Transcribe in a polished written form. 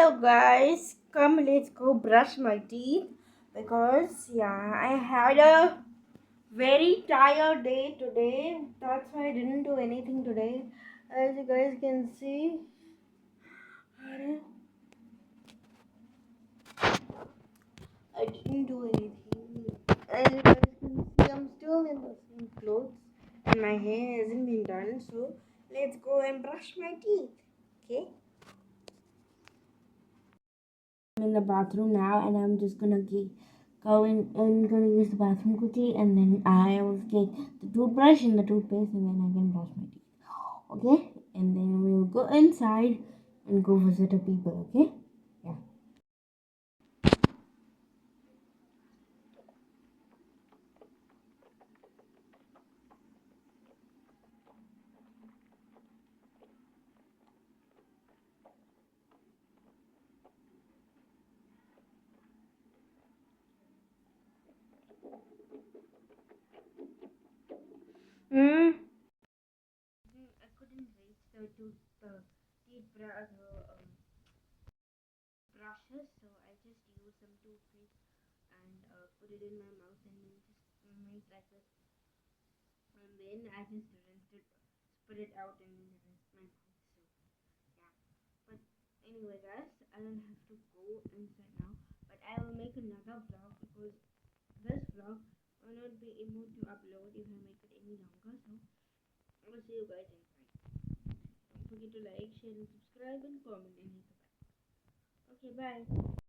Hello guys, come let's go brush my teeth because I had a very tired day today. That's why I didn't do anything today. As you guys can see, I didn't do anything. As you guys can see, I'm still in the same clothes and my hair hasn't been done. So let's go and brush my teeth. Okay. I'm in the bathroom now and I'm just gonna go in and gonna use the bathroom quickly and then I will take the toothbrush and the toothpaste and then I can brush my teeth. Okay? And then we'll go inside and go visit the people, okay? Yeah. Hmm. I couldn't reach the teeth brushes, so I just used some toothpaste and put it in my mouth and then just made like this. And then I just rinsed it, spit it out, and then rinsed my mouth. So yeah. But anyway, guys, I don't have to go inside now. But I will make another vlog because this vlog will not be able to upload if I make it any longer. So I will see you guys inside. Don't forget to like, share, and subscribe, and comment and hit the bell. Okay, bye.